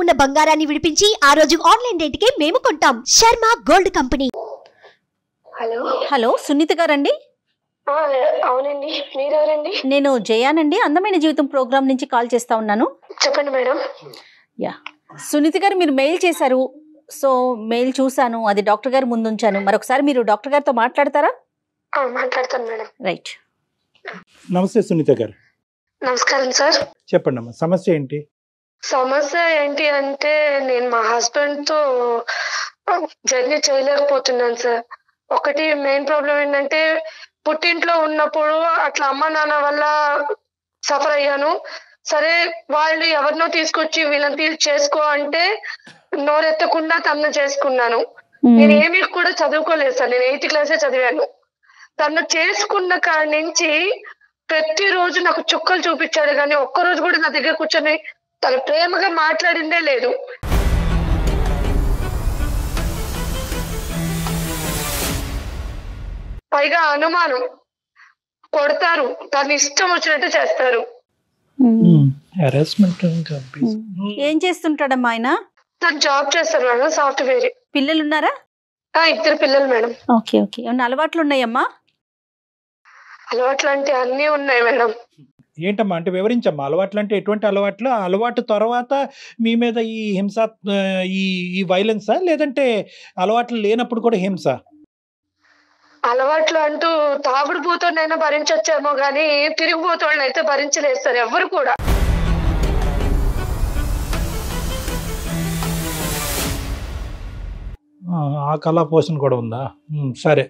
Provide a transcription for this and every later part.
ఉన్న బంగారాన్ని విడిపించి ఆ రోజు ఆన్లైన్ రేటుకే మేము కొంటాం. Sharma gold company. Hello Sunitha గారండి? అవునండి, మీరెవరండి? నేను జయానండి, అందమైన జీవితం ప్రోగ్రామ్ నుంచి కాల్ చేస్తా ఉన్నాను. చెప్పండి మేడం. యా, సునీత గారు మీరు మెయిల్ చేశారు. సో మెయిల్ చూసాను, అది డాక్టర్ గారు ముందు ఉంచాను. మరొకసారి మీరు డాక్టర్ గారితో మాట్లాడతారా? మాట్లాడతాను మేడం. రైట్. నమస్తే సునీత గారు. నమస్కారం సార్. చెప్పండి అమ్మా, సమస్య ఏంటి? సమస్య ఏంటి అంటే నేను మా హస్బెండ్ తో జర్నీ చేయలేకపోతున్నాను సార్. ఒకటి మెయిన్ ప్రాబ్లం ఏంటంటే పుట్టింట్లో ఉన్నప్పుడు అట్లా అమ్మ నాన్న వల్ల సఫర్ అయ్యాను. సరే వాళ్ళు ఎవరినో తీసుకొచ్చి వీళ్ళని చేసుకో అంటే నోరెత్తకుండా తను చేసుకున్నాను. నేను ఏమీ కూడా చదువుకోలేదు సార్, నేను 8th క్లాసే చదివాను. తను చేసుకున్న కాడి నుంచి ప్రతిరోజు నాకు చుక్కలు చూపించాడు, కానీ ఒక్కరోజు కూడా నా దగ్గర కూర్చొని తను ప్రేమగా మాట్లాడిందే లేదు. పైగా అనుమానం, కొడతారు, తను ఇష్టం వచ్చినట్టు చేస్తారు. ఏం చేస్తుంటాడమ్మా ఆయన? తను జాబ్ చేస్తారు మేడం, సాఫ్ట్వేర్. పిల్లలు ఉన్నారా? 2 పిల్లలు మేడం. Okay okay. ఏమన్నా అలవాట్లు ఉన్నాయమ్మా? అలవాట్లు అంటే అన్నీ ఉన్నాయి మేడం. ఏంటమ్మా అంటే వివరించమ్మా. అలవాట్లు అంటే ఎటువంటి అలవాట్లు? అలవాటు తర్వాత మీ మీద ఈ హింస, ఈ వైలెన్సా, లేదంటే అలవాట్లు లేనప్పుడు కూడా హింస? అలవాట్లు అంటూ తాగుడు పోతోనైనా భరించొచ్చేమో గానీ తిరిగిపోతోళ్ళని అయితే భరించలేదు సార్ ఎవరు కూడా. ఆ కళా పోషణ కూడా ఉందా? సరే.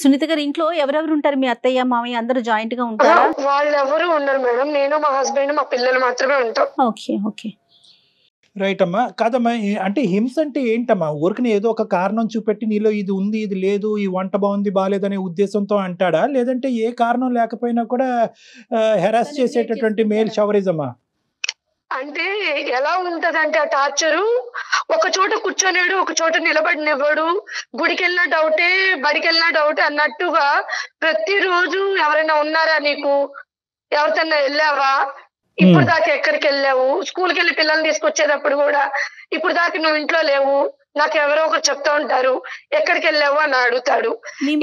సునీత గారు, ఇంట్లో ఎవరెవరు ఉంటారు? మీ అత్తయ్య మామయ్య అందరూ జాయింట్ గా ఉంటారా? వాళ్ళు ఎవరు ఉండరు మేడం, నేను మా హస్బెండ్ మా పిల్లలు మాత్రమే ఉంటాం. Okay okay. రైట్ అమ్మా. కాదమ్మా, అంటే హింస అంటే ఏంటమ్మా? ఊరికి ఏదో ఒక కారణం చూపెట్టి నీలో ఇది ఉంది ఇది లేదు, ఈ వంట బాగుంది బాగాలేదనే ఉద్దేశంతో అంటాడా, లేదంటే ఏ కారణం లేకపోయినా కూడా హెరాస్ చేసేటటువంటి మేల్ షవరిజమా? అంటే ఎలా ఉంటదంటే ఆ టార్చరు, ఒక చోట కూర్చొనేడు, ఒక చోట నిలబడినివ్వడు, గుడికి వెళ్ళినా డౌటే, బడికి వెళ్ళినా డౌటే అన్నట్టుగా ప్రతిరోజు ఎవరైనా ఉన్నారా నీకు, ఎవరికన్నా వెళ్ళావా, ఇప్పుడు దాకా ఎక్కడికి వెళ్ళావు, స్కూల్కి వెళ్ళి పిల్లల్ని తీసుకొచ్చేటప్పుడు కూడా ఇప్పుడు దాకా నువ్వు ఇంట్లో లేవు, నాకు ఎవరో ఒకరు చెప్తా ఉంటారు ఎక్కడికి వెళ్ళావు అని అడుగుతాడు.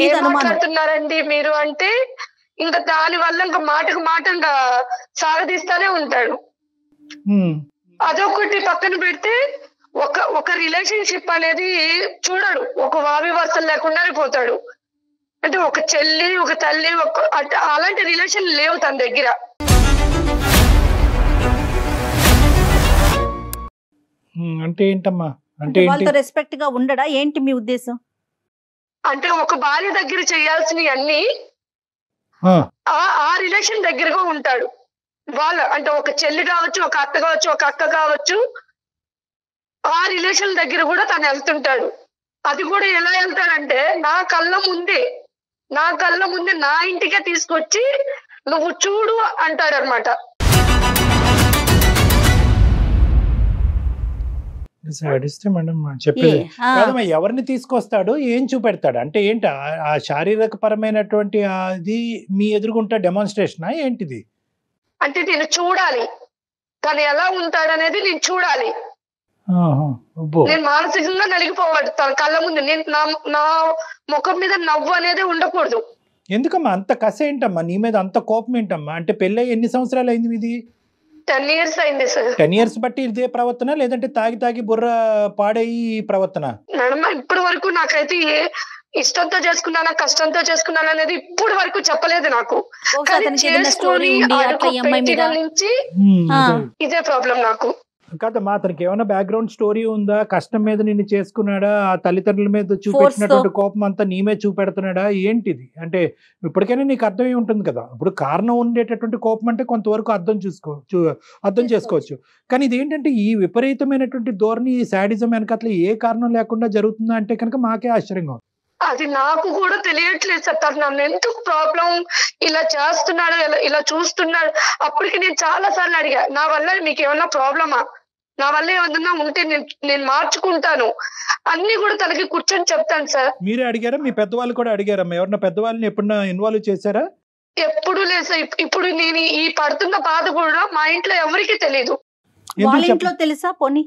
ఏం మాట్లాడుతున్నారండి మీరు అంటే ఇంకా దాని వల్ల ఇంకా మాటకు మాట ఇంకా సాగదీస్తానే ఉంటాడు. అదొకటి పక్కన పెడితే ఒక రిలేషన్షిప్ అనేది చూడడు, ఒక వావి వరుసలు లేకుండానే పోతాడు. అంటే ఒక చెల్లి ఒక తల్లి అలాంటి రిలేషన్ లేవు తన దగ్గర. అంటే ఏంటమ్మా? అంటే వాళ్ళతో రెస్పెక్ట్ గా ఉండడా ఏంటి మీ ఉద్దేశం? అంటే ఒక భార్య దగ్గర చేయాల్సినవి అన్ని ఆ రిలేషన్ దగ్గరగా ఉంటాడు. వాళ్ళ అంటే ఒక చెల్లి కావచ్చు, ఒక అత్త కావచ్చు, ఒక అక్క కావచ్చు, ఆ రిలేషన్ దగ్గర కూడా తను వెళ్తుంటాడు. అది కూడా ఎలా వెళ్తాడంటే నా కళ్ళ ముందే నా ఇంటికే తీసుకొచ్చి నువ్వు చూడు అంటాడనమాట. చెప్పేది కాదమ్మా. ఎవరిని తీసుకొస్తాడు, ఏం చూపెడతాడు అంటే ఏంటి? ఆ శారీరక పరమైనటువంటి అది మీ ఎదురుగుంటా డెమాన్స్ట్రేషనా ఏంటిది? అంటే నేను చూడాలి తను ఎలా ఉంటాడనేది, నేను చూడాలి. నేను మానసికంగా నలిగిపోవాలి తన కళ్ళ ముందు. నేను నా ముఖం మీద నవ్వు అనేది ఉండకూడదు. ఎందుకమ్మా అంత కసి ఏంటమ్మా నీ మీద, అంత కోపం ఏంటమ్మా? అంటే పెళ్ళి ఎన్ని సంవత్సరాలు అయింది మీది? 10 years అయింది సార్. 10 years బట్టి ఇదే ప్రవర్తన, లేదంటే తాగి బుర్ర పాడయి ప్రవర్తన? మేడం ఇప్పటి వరకు నాకైతే ఇష్టంతో చేసుకున్నానా కష్టంతో చేసుకున్నాను అనేది ఇప్పటి వరకు చెప్పలేదు నాకు. నుంచి ఇదే ప్రాబ్లం నాకు. కాదమ్మా, అతనికి ఏమైనా బ్యాక్గ్రౌండ్ స్టోరీ ఉందా? కష్టం మీద నిన్ను చేసుకున్నాడా? ఆ తల్లిదండ్రుల మీద చూపెట్టినటువంటి కోపం అంతా నీ మీద చూపెడుతున్నాడా? ఏంటిది అంటే ఇప్పటికైనా నీకు అర్థమై ఉంటుంది కదా. ఇప్పుడు కారణం ఉండేటటువంటి కోపం అంటే కొంతవరకు అర్థం చేసుకోవచ్చు. కానీ ఇది ఏంటంటే ఈ విపరీతమైనటువంటి ధోరణి, ఈ శాడిజం వెనకట్ల ఏ కారణం లేకుండా జరుగుతుందా అంటే కనుక మాకే ఆశ్చర్యంగా ఉంది. అది నాకు కూడా తెలియట్లేదు సార్. తను నన్ను ఎందుకు ప్రాబ్లం ఇలా చేస్తున్నాడు, ఇలా చూస్తున్నాడు. అప్పటికి నేను చాలా సార్లు అడిగా, నా వల్ల మీకు ఏమన్నా ప్రాబ్లమా, నా వల్ల ఏమన్నా ఉంటే నేను మార్చుకుంటాను అన్ని కూడా తనకి కూర్చొని చెప్తాను సార్. మీరే అడిగారా? మీ పెద్దవాళ్ళు కూడా అడిగారా? ఎవరన్నా పెద్దవాళ్ళని ఎప్పుడన్నా ఇన్వాల్వ్ చేశారా? ఎప్పుడు లేదు సార్. ఇప్పుడు నేను ఈ పడుతున్న బాధ కూడా మా ఇంట్లో ఎవరికి తెలియదు. వాళ్ళ ఇంట్లో తెలుసా పోనీ?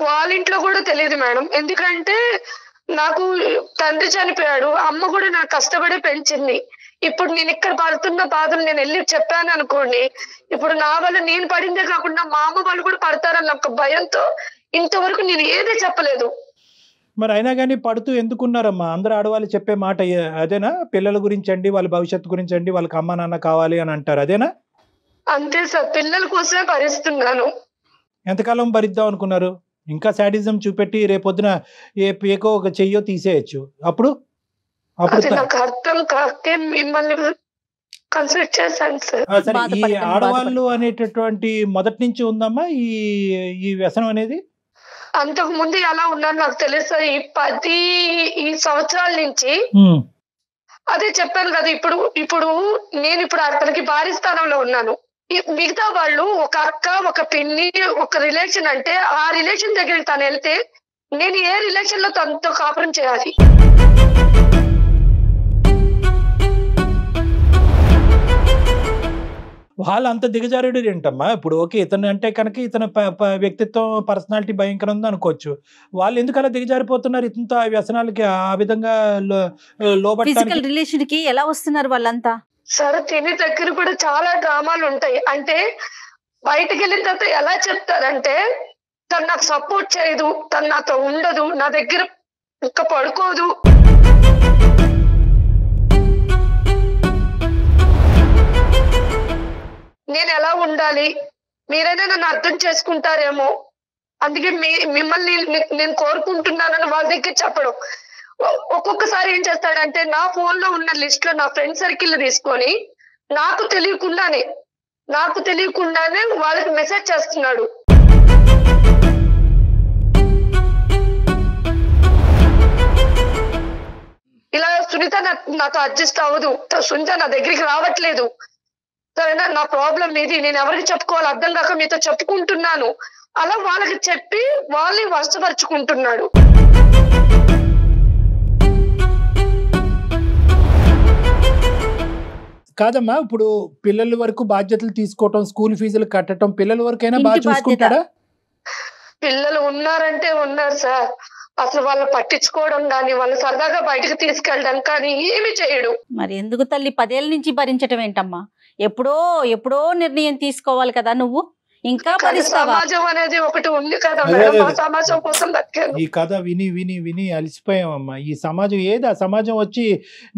వాళ్ళ ఇంట్లో కూడా తెలియదు మేడం. ఎందుకంటే నాకు తండ్రి చనిపోయాడు, అమ్మ కూడా నాకు కష్టపడి పెంచింది. ఇప్పుడు నేను ఇక్కడ పడుతున్న బాధలు నేను వెళ్ళి చెప్పాను అనుకోండి, ఇప్పుడు నా వల్ల నేను పడిందే కాకుండా మా అమ్మ వాళ్ళు కూడా పడతారన్న ఒక భయంతో ఇంతవరకు నేను ఏదే చెప్పలేదు. మరి అయినా కానీ పడుతూ ఎందుకున్నారమ్మా? అందరు ఆడవాళ్ళు చెప్పే మాట అదేనా? పిల్లల గురించి అండి, వాళ్ళ భవిష్యత్తు గురించి అండి, వాళ్ళకి అమ్మ నాన్న కావాలి అని అంటారు, అదేనా? అంతే సార్, పిల్లల కోసమే భరిస్తున్నాను. ఎంతకాలం భరిద్దాం అనుకున్నారు? ఇంకా శాడిజం చూపెట్టి రేపొద్దున ఏ పేకో ఒక చెయ్యో తీసేయచ్చు. అప్పుడు అది నాకు అర్థం కాకే మిమ్మల్ని కన్సల్ట్ చేశాను సార్. సరే, ఈ ఆడవాళ్ళు అనేటటువంటి మొదటి నుంచి ఉందమ్మా ఈ వ్యసనం అనేది? అంతకు ముందు ఎలా ఉన్నాను నాకు తెలుసు సార్. ఈ సంవత్సరాల నుంచి అదే చెప్పాను కదా. ఇప్పుడు నేను అతనికి భారీ స్థానంలో ఉన్నాను. మిగతా వాళ్ళు ఒక అక్క, ఒక పిన్ని, ఒక రిలేషన్ అంటే ఆ రిలేషన్ దగ్గరికి తను వెళ్తే నేను ఏ రిలేషన్ లో తనతో కాపురం చేయాలి? వాళ్ళు అంత దిగజారుడు ఏంటమ్మా? ఇప్పుడు ఓకే, ఇతను అంటే కనుక ఇతను వ్యక్తిత్వం, పర్సనాలిటీ భయంకరం ఉంది అనుకోవచ్చు. వాళ్ళు ఎందుకు అలా దిగజారిపోతున్నారు ఇతనితో ఆ వ్యసనాలకి, ఆ విధంగా ఫిజికల్ రిలేషన్ కి ఎలా వస్తున్నారు వాళ్ళంతా? సరే, తిని దగ్గర కూడా చాలా డ్రామాలు ఉంటాయి. అంటే బయటకు వెళ్ళిన తర్వాత ఎలా చెప్తారంటే తను నాకు సపోర్ట్ చేయదు, తను నాతో ఉండదు, నా దగ్గర ఇంకా పడుకోదు. నేను ఎలా ఉండాలి, మీరైనా నన్ను అర్థం చేసుకుంటారేమో, అందుకే మిమ్మల్ని నేను కోరుకుంటున్నానని వాళ్ళ దగ్గర చెప్పడం. ఒక్కొక్కసారి ఏం చేస్తాడంటే నా ఫోన్ లో ఉన్న లిస్ట్ లో నా ఫ్రెండ్ సర్కిల్ తీసుకొని నాకు తెలియకుండానే వాళ్ళకి మెసేజ్ చేస్తున్నాడు. ఇలా సునీత నాతో అడ్జస్ట్ అవ్వదు, సునీత నా దగ్గరికి రావట్లేదు, సరేనా, నా ప్రాబ్లం ఇది, నేను ఎవరికి చెప్పుకోవాలి అర్థం కాక మీతో చెప్పుకుంటున్నాను, అలా వాళ్ళకి చెప్పి వాళ్ళని వశపరుచుకుంటున్నాడు. కాదమ్మా, ఇప్పుడు పిల్లల వరకు బాధ్యతలు తీసుకోవటం, స్కూల్ ఫీజులు కట్టడం, పిల్లల వరకైనా బాగా చూసుకుంటాడా? పిల్లలు ఉన్నారంటే ఉన్నారు సార్, అసలు వాళ్ళు పట్టించుకోవడం కానీ వాళ్ళు సరదాగా బయటకు తీసుకెళ్ళడం కానీ ఏమి చేయడు. మరి ఎందుకు తల్లి 10 ఏళ్ళ నుంచి భరించటం ఏంటమ్మా? ఎప్పుడో నిర్ణయం తీసుకోవాలి కదా నువ్వు, ఇంకా సమాజం అనేది ఒకటి ఉంది కదా మేడం, ఆ సమాజం కోసం బతికాను. ఈ కథ విని విని విని అలసిపోయామమ్మా. ఈ సమాజం ఏది? ఆ సమాజం వచ్చి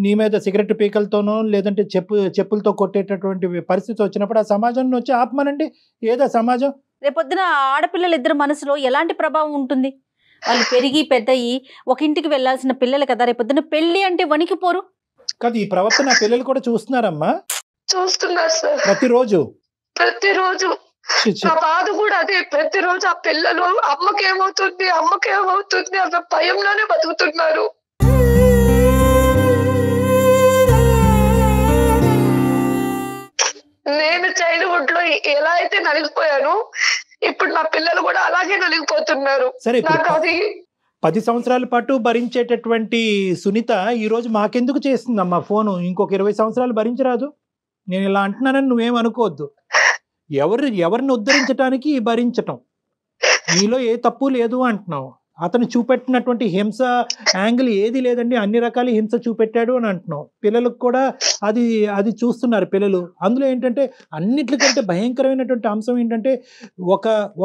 నీ మీద సిగరెట్ పీకలతోనో లేదంటే చెప్పులతో కొట్టేటటువంటి పరిస్థితి వచ్చినప్పుడు ఆ సమాజం వచ్చి ఆపమనండి. ఏదా సమాజం? రేపొద్దున ఆడపిల్లలు ఇద్దరు మనసులో ఎలాంటి ప్రభావం ఉంటుంది? వాళ్ళు పెరిగి పెద్దయి ఒక ఇంటికి వెళ్లాల్సిన పిల్లలు కదా, రేపొద్దున పెళ్లి అంటే వణికిపోరు కదా? ఈ ప్రవర్తన పిల్లలు కూడా చూస్తున్నారమ్మా. చూస్తున్నారు సార్, ప్రతిరోజు నా బాధ కూడా అదే. ప్రతిరోజు ఆ పిల్లలు అమ్మకేమవుతుంది అన్న భయంలోనే బతుకుతున్నారు. నేను చైల్డ్హుడ్ లో ఎలా అయితే నలిగిపోయాను, ఇప్పుడు నా పిల్లలు కూడా అలాగే నలిగిపోతున్నారు. సరే, నాకు అది 10 సంవత్సరాల పాటు భరించేటటువంటి సునీత ఈ రోజు మాకెందుకు చేస్తుందమ్మా ఫోను? ఇంకొక 20 సంవత్సరాలు భరించరాదు? నేను ఇలా అంటున్నానని నువ్వేమనుకోవద్దు. ఎవరిని ఉద్ధరించడానికి భరించటం, నీలో ఏ తప్పు లేదు అంటున్నావు. అతను చూపెట్టినటువంటి హింస యాంగిల్ ఏది లేదండి, అన్ని రకాల హింస చూపెట్టాడు అని అంటున్నావు. పిల్లలకు కూడా అది చూస్తున్నారు పిల్లలు. అందులో ఏంటంటే అన్నిటికంటే భయంకరమైనటువంటి అంశం ఏంటంటే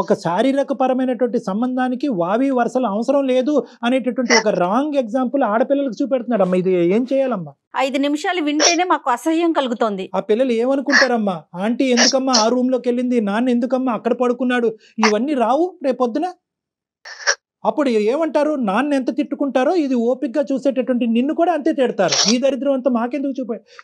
ఒక శారీరక పరమైనటువంటి సంబంధానికి వావి వరుసలు అవసరం లేదు అనేటటువంటి ఒక రాంగ్ ఎగ్జాంపుల్ ఆడపిల్లలకు చూపెడుతున్నాడు. అమ్మ, ఇది ఏం చేయాలమ్మా? 5 నిమిషాలు వింటేనే మాకు అసహ్యం కలుగుతోంది. ఆ పిల్లలు ఏమనుకుంటారమ్మా? ఆంటీ ఎందుకమ్మా ఆ రూమ్ లోకి వెళ్ళింది, నాన్న ఎందుకమ్మా అక్కడ పడుకున్నాడు, ఇవన్నీ రావు రేపొద్దున. అప్పుడు ఏమంటారు? నాన్న ఎంత తిట్టుకుంటారో ఇది ఓపికగా చూసేటటువంటి నిన్ను కూడా అంతే తిడతారు. ఈ దరిద్రం అంతా మాకెందుకు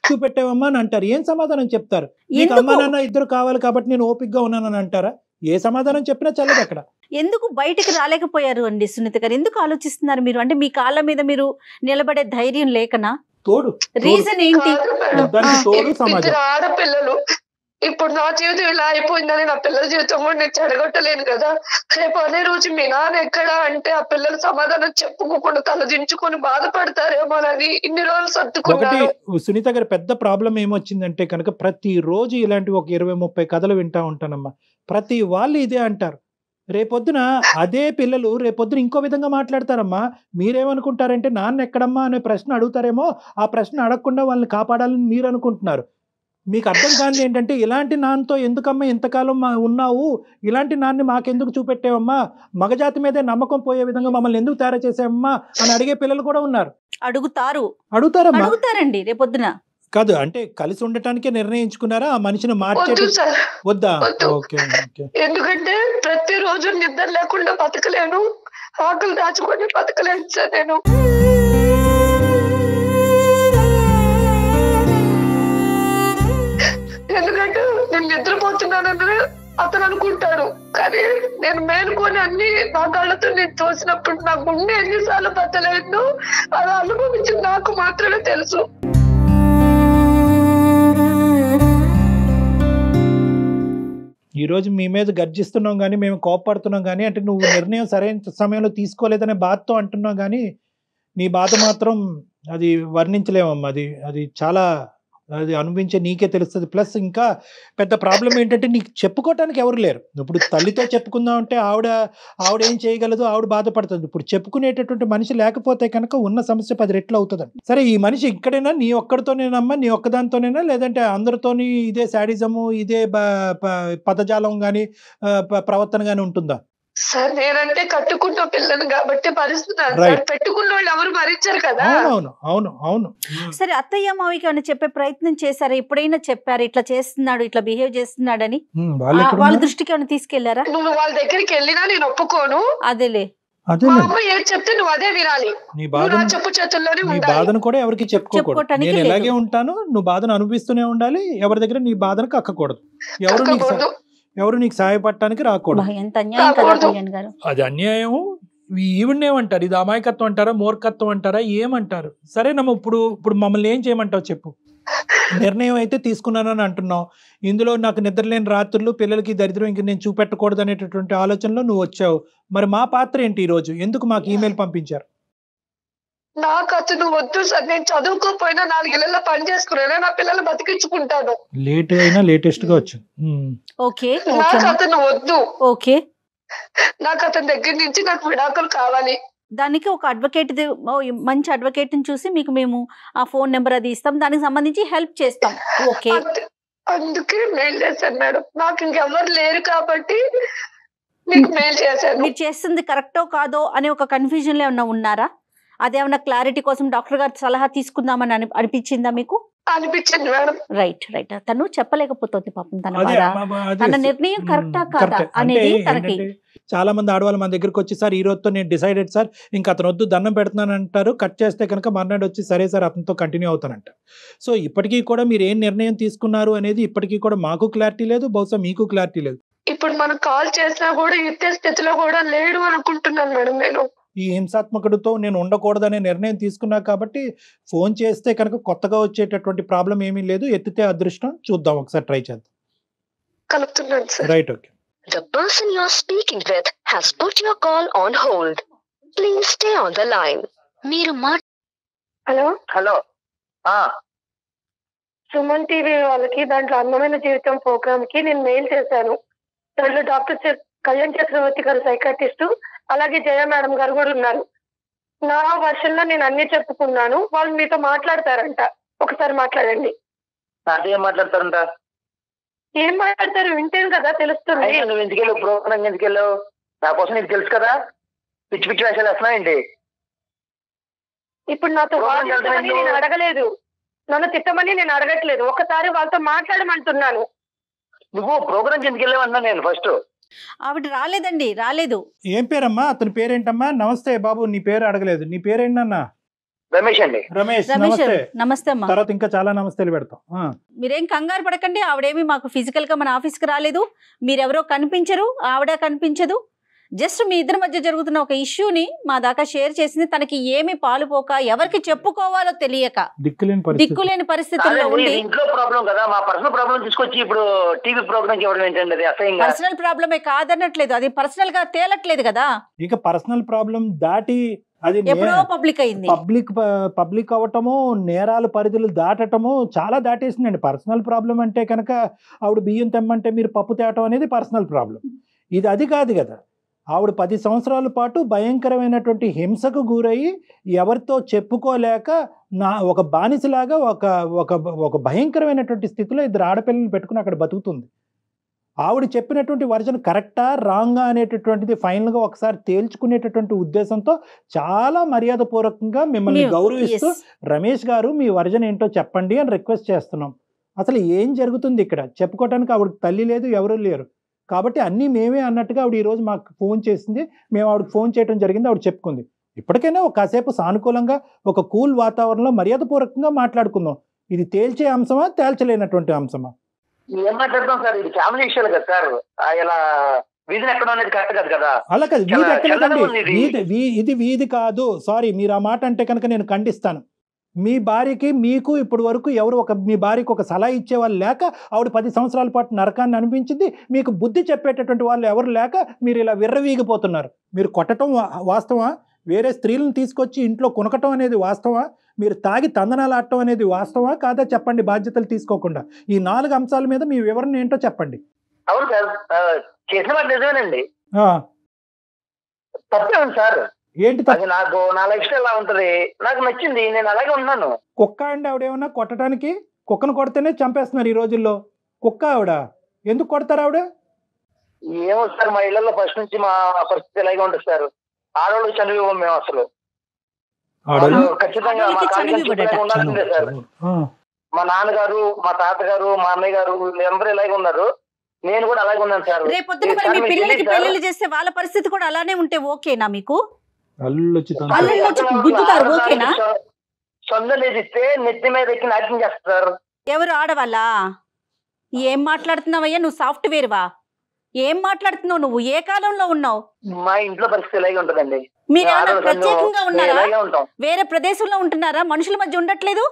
చూపెట్టావమ్మా అని అంటారు. ఏం సమాధానం చెప్తారు? నీకు అమ్మా నాన్న ఇద్దరు కావాలి కాబట్టి నేను ఓపికగా ఉన్నానని అంటారా? ఏ సమాధానం చెప్పినా చల్లదు అక్కడ. ఎందుకు బయటకు రాలేకపోయారు అండి సునీత గారు? ఎందుకు ఆలోచిస్తున్నారు మీరు? అంటే మీ కాళ్ళ మీద మీరు నిలబడే ధైర్యం లేకనా? తోడు రీజన్ ఏంటి? తోడు సమాజం. ఆడపిల్లలు ఇప్పుడు నా జీవితం ఇలా అయిపోయిందని నా పిల్లల జీవితం కూడా నేను చెడగొట్టలేను కదా. రేపు అనే రోజు మీ నాన్న ఎక్కడ అంటే ఆ పిల్లలు సమాధానం చెప్పుకోకుండా తలదించుకొని బాధపడతారేమోనని ఇన్ని రోజులు సర్దుకున్నాను. ఒకటి సునీత గారి పెద్ద ప్రాబ్లం ఏమొచ్చిందంటే కనుక ప్రతిరోజు ఇలాంటి ఒక 20-30 కథలు వింటా ఉంటానమ్మా. ప్రతి వాళ్ళు ఇదే అంటారు. రేపొద్దున అదే పిల్లలు రేపొద్దున ఇంకో విధంగా మాట్లాడతారమ్మా. మీరేమనుకుంటారంటే నాన్న ఎక్కడమ్మా అనే ప్రశ్న అడుగుతారేమో, ఆ ప్రశ్న అడగకుండా వాళ్ళని కాపాడాలని మీరు అనుకుంటున్నారు. మీకు అర్థం కానిది ఏంటంటే, ఇలాంటి నాన్నతో ఎందుకమ్మా ఇంతకాలం ఉన్నావు, ఇలాంటి నాన్ని మాకెందుకు చూపెట్టావమ్మా, మగజాతి మీదే నమ్మకం పోయే విధంగా మమ్మల్ని ఎందుకు తయారు చేసావమ్మా అని అడిగే పిల్లలు కూడా ఉన్నారు. అడుగుతారమ్మా, అడుగుతారండి రేపొద్దున. కాదు అంటే కలిసి ఉండటానికే నిర్ణయించుకున్నారా, ఆ మనిషిని మార్చే వద్దా? Okay okay. ఎందుకంటే ప్రతిరోజు నిద్ర లేకుండా బతకలేను, ఆకలి దాచుకొని బతకలేను సార్ నేను. ఎందుకంటే నేను నిద్రపోతున్నానని అతను అనుకుంటాడు, కానీ నేను మేలుకొని అన్ని నా కళ్ళతో నేను చూసినప్పుడు నా గుండె ఎన్నిసార్లు బతలేదు అది అనుభవించి నాకు మాత్రమే తెలుసు. ఈరోజు మీ మీద గర్జిస్తున్నాం కానీ, మేము కోపడుతున్నాం కానీ, అంటే నువ్వు నిర్ణయం సరైన సమయంలో తీసుకోలేదనే బాధతో అంటున్నాం కానీ, నీ బాధ మాత్రం అది వర్ణించలేమమ్మా. అది చాలా అది అనుభవించే నీకే తెలుస్తుంది. ప్లస్ ఇంకా పెద్ద ప్రాబ్లం ఏంటంటే, నీకు చెప్పుకోవటానికి ఎవరు లేరు. ఇప్పుడు తల్లితో చెప్పుకుందాం అంటే ఆవిడ ఏం చేయగలదు, ఆవిడ బాధపడుతుంది. ఇప్పుడు చెప్పుకునేటటువంటి మనిషి లేకపోతే కనుక ఉన్న సమస్య 10 రెట్లు అవుతుందండి. సరే, ఈ మనిషి ఇక్కడైనా నీ ఒక్కడితోనేనమ్మా, నీ ఒక్కదానితోనేనా, లేదంటే అందరితోని ఇదే శాడిజము, ఇదే పదజాలం కానీ ప్రవర్తన కానీ ఉంటుందా? సార్ నేనంటే కట్టుకున్న పిల్లను కాబట్టి భరిస్తున్నాను సార్, పెట్టుకున్న వాళ్ళు ఎవరు భరించారు కదా. అవును అవును అవును. సరే, అత్తయ్య మావికి ఏమైనా చెప్పే ప్రయత్నం చేశారా? ఎప్పుడైనా చెప్పారు ఇట్లా చేస్తున్నాడు, ఇట్లా బిహేవ్ చేస్తున్నాడని? వాళ్ళ దృష్టికి ఏమైనా తీసుకెళ్లారా? నువ్వు వాళ్ళ దగ్గరికి వెళ్ళినా నేను ఒప్పుకోను. అదేలే, మా అమ్మ ఏం చెప్తే నువ్వు అదే వినాలి. నీ చెప్పు చేతుల్లోనే నీ బాధను కూడా ఎవరికి చెప్పుకోకూడదు. నేను ఎలాగే ఉంటాను, నువ్వు బాధను అనుభవిస్తూనే ఉండాలి. ఎవరి దగ్గర నీ బాధను కక్కకూడదు. ఎవరు నీకు సహాయపడటానికి రాకూడదు. అది అన్యాయం. ఈవిడేమంటారు, ఇది అమాయకత్వం అంటారా, మూర్ఖత్వం అంటారా, ఏమంటారు? సరేనమ్మా, ఇప్పుడు మమ్మల్ని ఏం చేయమంటావు చెప్పు. నిర్ణయం అయితే తీసుకున్నానని అంటున్నావు. ఇందులో నాకు నిద్రలేని రాత్రులు, పిల్లలకి దరిద్రం ఇంక నేను చూపెట్టకూడదు అనేటటువంటి ఆలోచనలో నువ్వు వచ్చావు. మరి మా పాత్ర ఏంటి ఈరోజు? ఎందుకు మాకు ఈమెయిల్ పంపించారు? నాకు అతను వద్దు సార్, నేను చదువుకోపోయినా 4 ఏళ్ళ పని చేసుకున్నా నా పిల్లలు బతికించుకుంటాను. లేట్ అయినా లేటెస్ట్ గా వచ్చు. నాకు అతను వద్దు. ఓకే, నాకు అతని దగ్గర నుంచి నాకు విడాకులు కావాలి. దానికి ఒక అడ్వకేట్, మంచి అడ్వకేట్ ని చూసి మీకు మేము ఆ ఫోన్ నెంబర్ అది ఇస్తాం, దానికి సంబంధించి హెల్ప్ చేస్తాం. ఓకే, అందుకే మెయిల్ చేశాను మేడం. నాకు ఇంకెవరు లేరు కాబట్టి మీకు మెయిల్ చేశాను. మీరు చేస్తుంది కరెక్టో కాదో అనే ఒక కన్ఫ్యూజన్ లో ఏమన్నా ఉన్నారా? అదేమన్నా క్లారిటీ కోసం డాక్టర్ గారి సలహా తీసుకుందామని అనిపించిందా మీకు? అనిపించింది మేడం. రైట్. తను చెప్పలేకపోతుంది పాపం, తన నిర్ణయం కరెక్టా కాదా అనేది తనకి. చాలా మంది ఆడవాళ్ళు మన దగ్గరికి వచ్చి, సార్ ఈ రోజుతో నేను డిసైడెడ్ సార్, ఇంకా అతను వద్దు దండం పెడుతున్నాను అంటారు. కట్ చేస్తే కనుక మర్నాడు వచ్చి సరే సార్ అతనితో కంటిన్యూ అవుతానంట. సో ఇప్పటికీ కూడా మీరు ఏం నిర్ణయం తీసుకున్నారు అనేది ఇప్పటికీ కూడా మాకు క్లారిటీ లేదు, బహుశా మీకు క్లారిటీ లేదు. ఇప్పుడు మనం కాల్ చేసినా కూడా ఇచ్చే స్థితిలో కూడా లేడు అనుకుంటున్నాను మేడం. నేను ఈ హింసాత్మకుడితో నేను ఉండకూడదనే నిర్ణయం తీసుకున్నా కాబట్టి ఫోన్ చేస్తే కనుక కొత్తగా వచ్చేటటువంటి ప్రాబ్లం ఏమీ లేదు. ఎత్తితే అదృష్టం. చూద్దాం, ఒకసారి ట్రై చేద్దాం. కలుపుతున్నాను sir. Right, okay. The person you are speaking with has put your call on hold. Please stay on the line. మీరు హలో సుమన్ టీవీ వాళ్ళకి దాంట్లో అందమైన జీవితం ప్రోగ్రామ్ కి నేను మెయిల్ చేశాను. దాంట్లో డాక్టర్ కళ్యాణ్ చక్రవర్తి గారు సైకాట్రిస్ట్, అలాగే జయ మేడం గారు కూడా ఉన్నారు. నా వర్షన్ లో నేను అన్ని చెప్పుకున్నాను. వాళ్ళు మీతో మాట్లాడతారంట, ఒకసారి మాట్లాడండి. ఏం మాట్లాడతారంట? ఏం మాట్లాడతారు వింటేను కదా తెలుస్తుంది. నువ్వు ఎందుకెళ్ళావు ప్రోగ్రామ్? ఎందుకెళ్ళావు? నా కోసం నీకు తెలుసు కదా. పిచ్చి పిచ్చి వేషాలు వేస్తున్నావు ఏంటి? ఇప్పుడు నాతో వాదించమని నేను అడగలేదు, నన్ను తిట్టమని నేను అడగట్లేదు. ఒకసారి వాళ్ళతో మాట్లాడమంటున్నాను. నువ్వు ప్రోగ్రామ్ ఎందుకు వెళ్ళావు అన్నా నేను ఫస్ట్. ఆవిడ రాలేదు. ఏం పేరమ్మా? అతని పేరేంటమ్మా? నమస్తే బాబు, నీ పేరు అడగలేదు. నీ పేరేంటన్నా? రమేష్ అండి. రమేష్, నమస్తే అమ్మా. తర్వాత ఇంకా చాలా నమస్తేలు పెడతాం. మీరేం కంగారు పడకండి. ఆవిడేమి మాకు ఫిజికల్ గా మన ఆఫీస్ కి రాలేదు. మీరెవరో కనిపించరు, ఆవిడ కనిపించదు. జస్ట్ మీ ఇద్దరి మధ్య జరుగుతున్న ఒక ఇష్యూని మా దాకా షేర్ చేసింది. తనకి ఏమి పాలుపోక, ఎవరికి చెప్పుకోవాలో తెలియక దిక్కులేని పరిస్థితుల్లో ఉండి. ఇంట్లో ప్రాబ్లం కదా, మా పర్సనల్ ప్రాబ్లం తీసుకొచ్చి ఇప్పుడు టీవీ ప్రోగ్రామ్ ఇవ్వడం ఏంటండి? పర్సనల్ ప్రాబ్లమే కాదనట్లేదు, అది పర్సనల్ గా తేలట్లేదు కదా. ఇక పర్సనల్ ప్రాబ్లం దాటి అది ఎప్పుడో పబ్లిక్ అయింది. పబ్లిక్ అవటము, నేరాల పరిధులు దాటటము చాలా దాటేసిందండి. పర్సనల్ ప్రాబ్లం అంటే కనుక ఆవిడ బియ్యం తెమ్మంటే మీరు పప్పు తేవటం అనేది పర్సనల్ ప్రాబ్లం. ఇది అది కాదు కదా. ఆవిడ 10 సంవత్సరాల పాటు భయంకరమైనటువంటి హింసకు గురయ్యి ఎవరితో చెప్పుకోలేక ఒక బానిసలాగా ఒక భయంకరమైనటువంటి స్థితిలో 2 ఆడపిల్లలు పెట్టుకుని అక్కడ బతుకుతుంది. ఆవిడ చెప్పినటువంటి వర్జన్ కరెక్టా రాంగా అనేటటువంటిది ఫైనల్గా ఒకసారి తేల్చుకునేటటువంటి ఉద్దేశంతో చాలా మర్యాదపూర్వకంగా మిమ్మల్ని గౌరవిస్తూ రమేష్ గారు మీ వర్జన్ ఏంటో చెప్పండి అని రిక్వెస్ట్ చేస్తున్నాం. అసలు ఏం జరుగుతుంది ఇక్కడ చెప్పుకోవటానికి ఆవిడకి తల్లి లేదు, ఎవరూ లేరు. కాబట్టి అన్నీ మేమే అన్నట్టుగా ఆవిడ ఈరోజు మాకు ఫోన్ చేసింది. మేము ఆవిడకి ఫోన్ చేయడం జరిగింది. ఆవిడ చెప్పుకుంది. ఇప్పటికైనా ఒక కాసేపు సానుకూలంగా ఒక కూల్ వాతావరణంలో మర్యాదపూర్వకంగా మాట్లాడుకుందాం. ఇది తేల్చే అంశమా, తేల్చలేనటువంటి అంశమా? ఏం మాట్లాడతాం సార్, ఇది ఫ్యామిలీ విషయాలు కదా సార్. ఇలా వీధిని ఎక్కడ అనేది కరెక్ట్ కాదు కదా. అలా కాదు, వీధి ఎక్కడండి, ఇది వీధి కాదు. సారీ, మీరు ఆ మాట అంటే కనుక నేను ఖండిస్తాను. మీ భార్యకి మీకు ఇప్పటి వరకు ఎవరు మీ భార్యకి ఒక సలహా ఇచ్చేవాళ్ళు లేక ఆవిడ 10 సంవత్సరాల పాటు నరకాన్ని అనిపించింది. మీకు బుద్ధి చెప్పేటటువంటి వాళ్ళు ఎవరు లేక మీరు ఇలా విర్రవీగిపోతున్నారు. మీరు కొట్టడం వాస్తవా? వేరే స్త్రీలను తీసుకొచ్చి ఇంట్లో కొనకటం అనేది వాస్తవా? మీరు తాగి తందనాలు ఆడటం అనేది వాస్తవా కాదా చెప్పండి, బాధ్యతలు తీసుకోకుండా. ఈ 4 అంశాల మీద మీ వివరణ ఏంటో చెప్పండి. అవును సార్, చేసిన మాట నిజమేనండి. తప్పే ఉంది సార్. ఏంటి నాకు నా లైఫ్ స్టైల్ అలా ఉంటది, నాకు నచ్చింది, నేను అలాగే ఉన్నాను. కుక్క అండి ఆవిడేమన్నా కొట్టడానికి? కుక్కను కొడితేనే చంపేస్తున్నారు ఈ రోజుల్లో. కుక్క ఆవిడ ఎందుకు కొడతారు ఆవిడ? ఏమో సార్, మా ఇళ్లలో ఫస్ట్ నుంచి మా పరిస్థితి ఇలాగే ఉంటుంది సార్. ఆడవాళ్ళు చనిపోయాం మేము అసలు. ఖచ్చితంగా ఉండాల్సిందే సార్. మా నాన్నగారు, మా తాతగారు, మా అన్నయ్య గారు వీళ్ళందరూ ఇలాగే ఉన్నారు. నేను కూడా అలాగే ఉన్నాను సార్. రేపొద్దున మీ పిల్లలకి పెళ్లిళ్ళు చేస్తే వాళ్ళ పరిస్థితి కూడా అలానే ఉంటే ఓకేనా మీకు? సొంత ఇస్తే నెత్తి మీద ఎక్కి నాట్యం చేస్తారు. ఎవరు? ఆడవాళ్ళ? ఏం మాట్లాడుతున్నావయ్యా నువ్వు? సాఫ్ట్వేర్ వా? ఏం మాట్లాడుతున్నావు నువ్వు? ఏ కాలంలో ఉన్నావు? మా ఇంట్లో పరిస్థితి ఇలాగే ఉంటదండి. మీరు ఏమైనా ప్రత్యేకంగా ఉన్నారా? వేరే ప్రదేశంలో ఉంటున్నారా? మనుషుల మధ్య ఉండట్లేదు?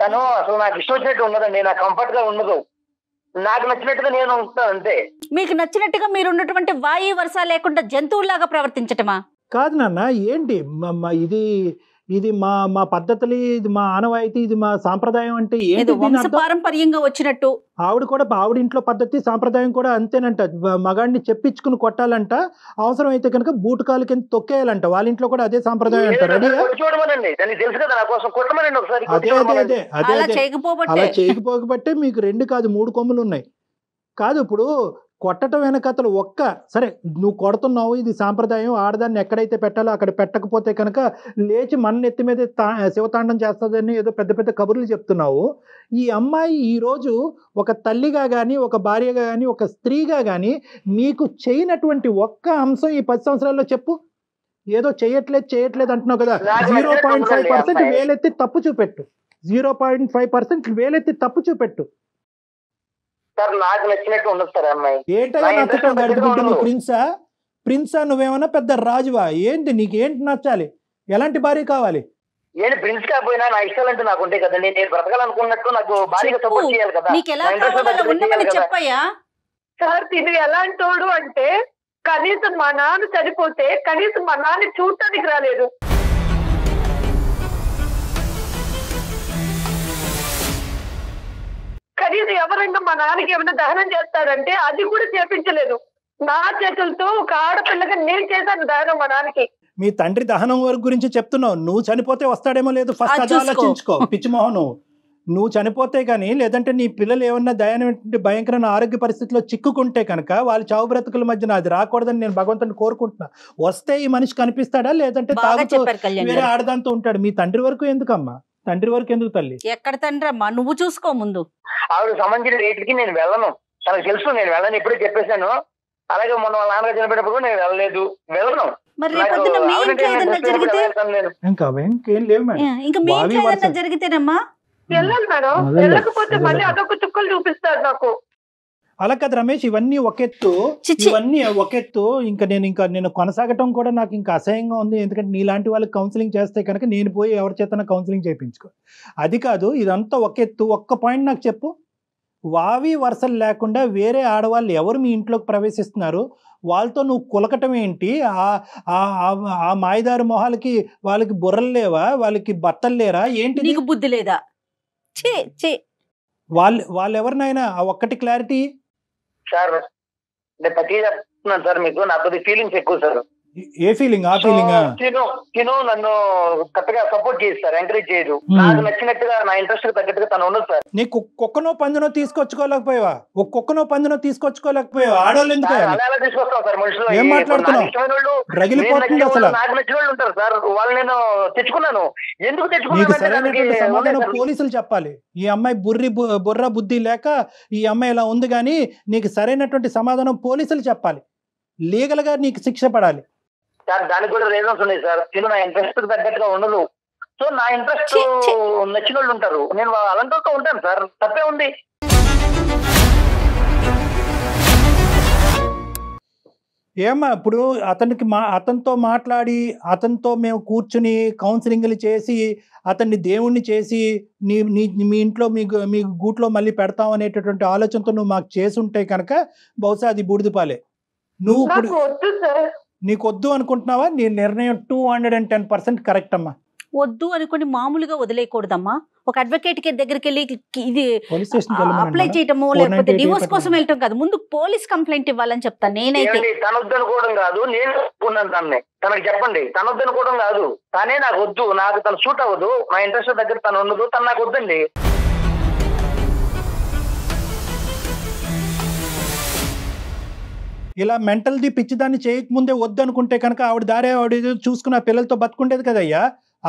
తను అసలు నాకు ఇష్టం వచ్చినట్టు ఉండదండి. నాకు కంఫర్ట్ గా ఉండదు. నాకు నచ్చినట్టుగా నేను ఉంటాను అంతే. మీకు నచ్చినట్టుగా మీరు ఉన్నటువంటి వాయు వర్ష లేకుండా జంతువుల్లాగా ప్రవర్తించటమా? కాదు నాన్న, ఏంటి ఇది మా పద్ధతులు, ఇది మా ఆనవాయితీ, ఇది మా సాంప్రదాయం అంటే ఏంటి? పారంపర్యంగా వచ్చినట్టు. ఆవిడ ఇంట్లో పద్ధతి సాంప్రదాయం కూడా అంతేనంట. మగాడిని చెప్పించుకుని కొట్టాలంట, అవసరం అయితే కనుక బూటకాలు కింద తొక్కేయాలంట. వాళ్ళ ఇంట్లో కూడా అదే సాంప్రదాయం అంటారు. అదే అలా చేయకపోబట్టే మీకు 2 కాదు 3 కొమ్ములు ఉన్నాయి. కాదు, ఇప్పుడు కొట్టడం వెనకతలు సరే నువ్వు కొడుతున్నావు, ఇది సాంప్రదాయం, ఆడదాన్ని ఎక్కడైతే పెట్టాలో అక్కడ పెట్టకపోతే కనుక లేచి మన ఎత్తి మీద శివతాండం చేస్తుందని ఏదో పెద్ద పెద్ద కబుర్లు చెప్తున్నావు. ఈ అమ్మాయి ఈరోజు ఒక తల్లిగా కానీ, ఒక భార్యగా కానీ, ఒక స్త్రీగా కానీ మీకు చేయనటువంటి ఒక్క అంశం ఈ 10 సంవత్సరాల్లో చెప్పు. ఏదో చేయట్లేదు అంటున్నావు కదా. 0.5% వేలెత్తి తప్పు చూపెట్టు. 0.5% వేలెత్తి తప్పు చూపెట్టు. సార్ నాకు నచ్చినట్టు ఉండదు సార్ అమ్మాయి. ఏంటో నచ్చటం గడుపుకుంటు నువ్వు ప్రిన్సా నువ్వేమన్నా పెద్ద రాజువా ఏంటి? నీకేంటి నచ్చాలి? ఎలాంటి భార్య కావాలి? ఏంటి ప్రిన్స్ కాకపోయినా నా ఇష్టాలు అంటే నాకు ఉంటాయి కదండి. నేను బ్రతకాలనుకున్నట్టు నాకు భార్యగా సపోర్ట్ చేయాలి కదా. చెప్పయ్యా సార్, ఇది ఎలాంటోడు అంటే కనీసం మా నాన్న చనిపోతే కనీసం మా నాన్న చూడటానికి రాలేదు. కనీసం ఎవరైనా మా నాన్నకి ఏమైనా దహనం చేస్తారంటే అది కూడా చేపించలేదు. నా చేతులతో ఒక ఆడపిల్లగా నేను చేశాను దహనం మా నాన్నకి. మీ తండ్రి దహనం వరకు గురించి చెప్తున్నావు. నువ్వు చనిపోతే వస్తాడేమో లేదు, ఫస్ట్ అది ఆలోచించుకో. పిచ్చిమోహన్, నువ్వు చనిపోతే కానీ, లేదంటే నీ పిల్లలు ఏమన్నా భయంకరమైన ఆరోగ్య పరిస్థితిలో చిక్కుకుంటే కనుక వాళ్ళ చావు బ్రతుకుల మధ్యన అది రాకూడదని నేను భగవంతుని కోరుకుంటున్నా. వస్తే ఈ మనిషి కనిపిస్తాడా, లేదంటే తాగుతూ వేరే ఆడదాంతో ఉంటాడు. మీ తండ్రి వరకు ఎందుకమ్మా? తండ్రి వరకు ఎందుకు తల్లి? ఎక్కడ తండ్రి అమ్మా, నువ్వు చూసుకో ముందు. ఆవిడ సంబంధించిన రేటుకి నేను వెళ్ళను, తనకు తెలుసు. నేను వెళ్ళను, ఇప్పుడే చెప్పేశాను. అలాగే మొన్న వాళ్ళ నాన్నగా చనిపోయినప్పుడు నేను వెళ్ళను. జరిగితేనమ్మా వెళ్ళాలి మేడం. వెళ్ళకపోతే మళ్ళీ అదొక చుక్కలు చూపిస్తారు నాకు. అలా కదా రమేష్, ఇవన్నీ ఒకెత్తు. ఇంకా నేను కొనసాగటం కూడా నాకు ఇంకా అసహ్యంగా ఉంది. ఎందుకంటే నీలాంటి వాళ్ళకి కౌన్సిలింగ్ చేస్తే కనుక నేను పోయి ఎవరి చేతన కౌన్సిలింగ్ చేయించుకో. అది కాదు, ఇదంతా ఒకెత్తు. ఒక్క పాయింట్ నాకు చెప్పు. వావి వరుసలు లేకుండా వేరే ఆడవాళ్ళు ఎవరు మీ ఇంట్లోకి ప్రవేశిస్తున్నారు, వాళ్ళతో నువ్వు కులకటం ఏంటి? ఆ మాయదారి మొహాలకి వాళ్ళకి బుర్రలు లేవా, వాళ్ళకి భర్తలు లేరా ఏంటి? నీకు బుద్ధి లేదా? వాళ్ళు ఎవరినైనా ఆ ఒక్కటి క్లారిటీ. సార్ నేను ప్రతి చెప్తున్నాను సార్, మీకు నా కొద్ది ఫీలింగ్స్ ఎక్కువ సార్. ఏ ఫీలింగ్? ఆ ఫీలింగ్ తిను నన్ను కరెక్ట్గా సపోర్ట్ చేయదు సార్, ఎంకరేజ్ చేయదు. నాకు నచ్చినట్టుగా నా ఇంట్రెస్ట్ తగ్గట్టుగా తను ఉండదు సార్. నీకు కుక్కనో పందునో తీసుకొచ్చుకోలేకపోయావా? ఒక కుక్కనో పందునో తీసుకొచ్చుకోలేకపోయావా? ఆడవాళ్ళు ఎందుకు అలా తీసుకొస్తాం సార్ మనుషులు. ఏం మాట్లాడుతున్నావు? రగిలిపోతుంది అసలు. నాకు నచ్చిన వాళ్ళు ఉంటారు సార్, వాళ్ళు నేను తెచ్చుకున్నాను. ఎందుకు నీకు సరైనటువంటి సమాధానం తెచ్చుకున్నాను? పోలీసులు చెప్పాలి. ఈ అమ్మాయి బుర్ర బుద్ధి లేక ఈ అమ్మాయి ఇలా ఉంది, కానీ నీకు సరైనటువంటి సమాధానం పోలీసులు చెప్పాలి. లీగల్ గా నీకు శిక్ష పడాలి సార్. దానికి కూడా రీజన్స్ ఉన్నాయి సార్. తిను నా ఇంట్రెస్ట్ తగ్గట్టుగా ఉండదు. సో నా ఇంట్రెస్ట్ నచ్చిన వాళ్ళు ఉంటారు, నేను అలాంటి వాళ్ళతో ఉంటాను సార్. తప్పే ఉంది. ఏమ్మా ఇప్పుడు అతనితో మాట్లాడి, అతనితో మేము కూర్చుని కౌన్సిలింగ్లు చేసి, అతన్ని దేవుణ్ణి చేసి మీ ఇంట్లో మీ గూట్లో మళ్ళీ పెడతాం అనేటటువంటి ఆలోచనతో నువ్వు మాకు చేసి ఉంటే కనుక బహుశా అది బూడిదపాలే. నువ్వు ఇప్పుడు నీకు వద్దు అనుకుంటున్నావా? నీ నిర్ణయం 210% కరెక్ట్ అమ్మా. వద్దు అనుకుని మామూలుగా వదిలేయకూడదమ్మా. ఒక అడ్వకేట్ కి దగ్గరికి వెళ్ళి ఇది అప్లై చేయటము, లేకపోతే డివోర్స్ కోసం వెళ్ళటం కాదు, ముందు పోలీస్ కంప్లైంట్ ఇవ్వాలని చెప్తాను నేనైతే. తనొద్దనుకోవడం కాదు, నేను ఒప్పుకున్నాను తనని. తనకు చెప్పండి, తనొద్దనుకోవడం కాదు, తనే నాకు వద్దు, నాకు తను సూట్ అవ్వదు, నా ఇంట్రెస్ట్ దగ్గర తను ఉండదు, తను నాకు వద్దండి. ఇలా మెంటల్ది పిచ్చిదాన్ని చేయకముందే వద్దు అనుకుంటే కనుక ఆవిడ దారే ఆవిడ చూసుకున్న పిల్లలతో బతుకుండేది కదయ్యా.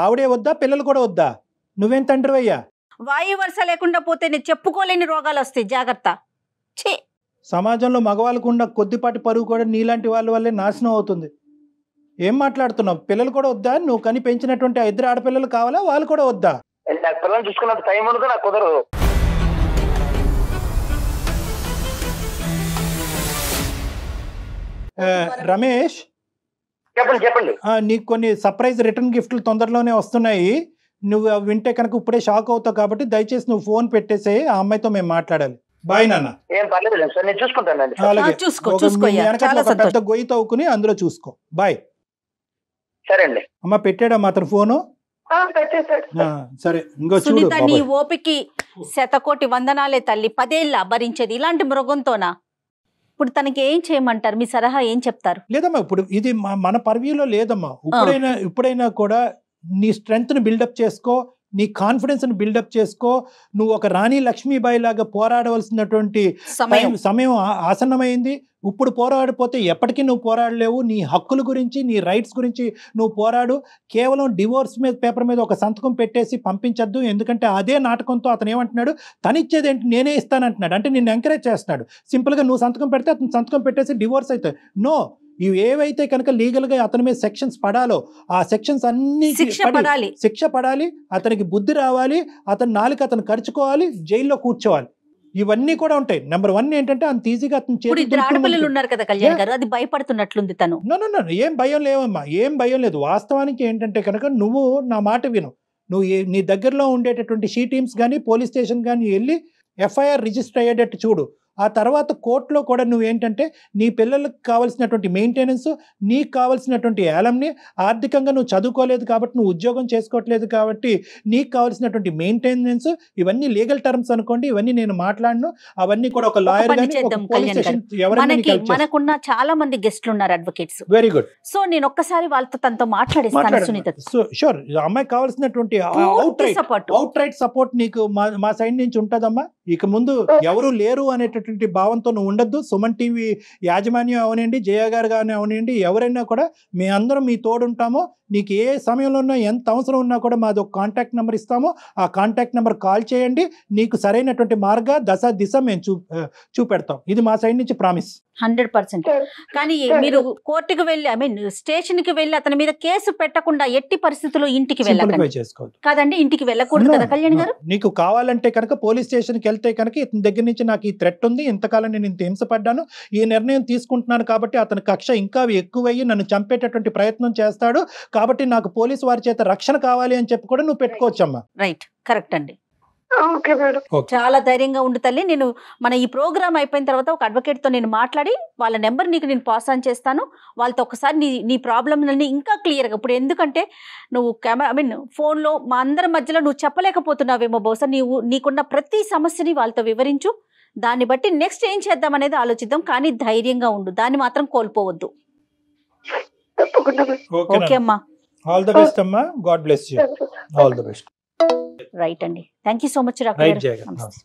ఆవిడే వద్దా, పిల్లలు కూడా వద్దా? నువ్వేం తండ్రి అయ్యా? వాయు వరుస లేకుండా పోతే నేను చెప్పుకోలేని రోగాలు వస్తాయి, జాగ్రత్త. సమాజంలో మగవాళ్ళకు ఉన్న కొద్దిపాటి పరువు కూడా నీలాంటి వాళ్ళ వల్లే నాశనం అవుతుంది. ఏం మాట్లాడుతున్నావు? పిల్లలు కూడా వద్దా? నువ్వు కని పెంచినటువంటి 2 ఆడపిల్లలు కావాలా? వాళ్ళు కూడా వద్దా? నాకు పిల్లలు చూసుకున్నంత టైం ఉండదు, నాకు కుదరదు. రమేష్, చెప్పండి. నీకు కొన్ని సర్ప్రైజ్ రిటర్న్ గిఫ్ట్లు తొందరలోనే వస్తున్నాయి. నువ్వు వింటే కనుక ఇప్పుడే షాక్ అవుతావు, కాబట్టి దయచేసి నువ్వు ఫోన్ పెట్టేసే, ఆ అమ్మాయితో మేము మాట్లాడాలి. బాయ్ నాన్న. ఏం పర్లేదు సార్, నేను చూసుకుంటానండి. పెద్ద గొయ్యి తవ్వుకుని అందులో చూసుకో. బాయ్. సరే అండి. అమ్మ పెట్టాడమ్మా అతను ఫోను. సరే, ఇంకో సునీత, నీ ఓపికి శతకోటి వందనాలే తల్లి. 10 ఏళ్ళ భరించేది ఇలాంటి మృగంతోనా? ఇప్పుడు తనకి ఏం చేయమంటారు? మీ సలహా ఏం చెప్తారు? లేదమ్మా, ఇప్పుడు ఇది మన పర్వ్యూలో లేదమ్మా. ఇప్పుడైనా కూడా నీ స్ట్రెంగ్త్ని బిల్డప్ చేసుకో, నీ కాన్ఫిడెన్స్ని బిల్డప్ చేసుకో. నువ్వు ఒక రాణి లక్ష్మీబాయి లాగా పోరాడవలసినటువంటి సమయం ఆసన్నమైంది. ఇప్పుడు పోరాడిపోతే ఎప్పటికీ నువ్వు పోరాడలేవు. నీ హక్కుల గురించి, నీ రైట్స్ గురించి నువ్వు పోరాడు. కేవలం డివోర్స్ పేపర్ మీద ఒక సంతకం పెట్టేసి పంపించద్దు. ఎందుకంటే అదే నాటకంతో అతను ఏమంటున్నాడు, తనిచ్చేది ఏంటి, నేనే ఇస్తానంటున్నాడు. అంటే నిన్ను ఎంకరేజ్ చేస్తున్నాడు. సింపుల్గా నువ్వు సంతకం పెడితే అతను సంతకం పెట్టేసి డివోర్స్ అవుతాయి. నో, ఇవి ఏవైతే కనుక లీగల్గా అతని మీద సెక్షన్స్ పడాలో ఆ సెక్షన్స్ అన్ని శిక్ష పడాలి. అతనికి బుద్ధి రావాలి, అతని నాలుక అతను ఖర్చుకోవాలి, జైల్లో కూర్చోవాలి. ఇవన్నీ కూడా ఉంటాయి. నెంబర్ 1 ఏంటంటే అంత ఈజీగా అతను ఆడపిల్లలు ఉన్నారు కదా కళ్యాణ్ గారు, అది భయపడుతున్నట్లుంది తను. నో, ఏం భయం లేవమ్మా, ఏం భయం లేదు. వాస్తవానికి ఏంటంటే కనుక నువ్వు నా మాట విను. నువ్వు నీ దగ్గరలో ఉండేటటువంటి షీ టీమ్స్ కానీ పోలీస్ స్టేషన్ కానీ వెళ్ళి ఎఫ్ఐఆర్ రిజిస్టర్ అయ్యేటట్టు చూడు. ఆ తర్వాత కోర్టులో కూడా నువ్వేంటంటే నీ పిల్లలకు కావాల్సినటువంటి మెయింటెనెన్స్, నీకు కావాల్సినటువంటి ఏలంని, ఆర్థికంగా నువ్వు చదువుకోలేదు కాబట్టి, నువ్వు ఉద్యోగం చేసుకోవట్లేదు కాబట్టి నీకు కావాల్సినటువంటి మెయింటెనెన్స్, ఇవన్నీ లీగల్ టర్మ్స్ అనుకోండి. ఇవన్నీ నేను మాట్లాడను. అవన్నీ కూడా ఒక లాయర్ మనకున్న చాలా మంది గెస్ట్లు ఉన్నారు, అడ్వకేట్స్. Very good. సో నేను ఒక్కసారి వాళ్ళతో తనతో మాట్లాడేస్తాను సునీత. షూర్. అమ్మాయి కావాల్సినటువంటి అవుట్ రైట్ సపోర్ట్ నీకు మా సైడ్ నుంచి ఉంటుందమ్మా. ఇక ముందు ఎవరు లేరు అనేటటువంటి భావంతో నువ్వు ఉండద్దు. సుమన్ టీవీ యాజమాన్యం అవనండి, జయ గారు కానీ అవనండి, ఎవరైనా కూడా మీ అందరం మీ తోడుంటామో. నీకు ఏ సమయంలో ఉన్నా, ఎంత అవసరం ఉన్నా కూడా మాది ఒక కాంటాక్ట్ నెంబర్ ఇస్తాము. ఆ కాంటాక్ట్ నెంబర్ కాల్ చేయండి. నీకు సరైనటువంటి దిశ మేము చూపెడతాం. ఇది మా సైడ్ నుంచి ప్రామిస్. 100%. కానీ మీరు కోర్టుకు వెళ్ళి, ఐ మీన్ స్టేషన్ కి వెళ్ళి అతని మీద కేసు పెట్టకుండా ఎట్టి పరిస్థితుల్లో ఇంటికి వెళ్ళకండి. కాదండి, ఇంటికి వెళ్ళకూడదు కదా కళ్యాణ్ గారు. నీకు కావాలంటే కనుక పోలీస్ స్టేషన్కి వెళ్తే కనుక ఇతని దగ్గర నుంచి నాకు ఈ థ్రెట్ ఉంది, ఇంతకాలం నేను ఇంత హింసపడ్డాను, ఈ నిర్ణయం తీసుకుంటున్నాను కాబట్టి అతని కక్ష ఇంకా ఎక్కువయ్యి నన్ను చంపేటటువంటి ప్రయత్నం చేస్తాడు, కాబట్టి నాకు పోలీసు వారి చేత రక్షణ కావాలి అని చెప్పి కూడా నువ్వు పెట్టుకోవచ్చమ్మా. రైట్, కరెక్ట్ అండి. Okay madam. చాలా ధైర్యంగా ఉండు తల్లి. నేను మన ఈ ప్రోగ్రామ్ అయిపోయిన తర్వాత ఒక అడ్వకేట్ తో నేను మాట్లాడి వాళ్ళ నెంబర్ నీకు నేను పాస్ ఆన్ చేస్తాను. వాళ్ళతో ఒకసారి నీ ప్రాబ్లమ్ ఇంకా క్లియర్ గా, ఇప్పుడు ఎందుకంటే నువ్వు ఫోన్లో మా అందరి మధ్యలో నువ్వు చెప్పలేకపోతున్నావేమో, బహుశా నీకున్న ప్రతి సమస్యని వాళ్ళతో వివరించు. దాన్ని బట్టి నెక్స్ట్ ఏం చేద్దాం అనేది ఆలోచిద్దాం. కానీ ధైర్యంగా ఉండు, దాన్ని మాత్రం కోల్పోవద్దు. ఓకే అమ్మా, ఆల్ ద బెస్ట్ అమ్మా. God bless you. All the best. Right అండి. Thank you so much right doctor Jaya గారు. గారు.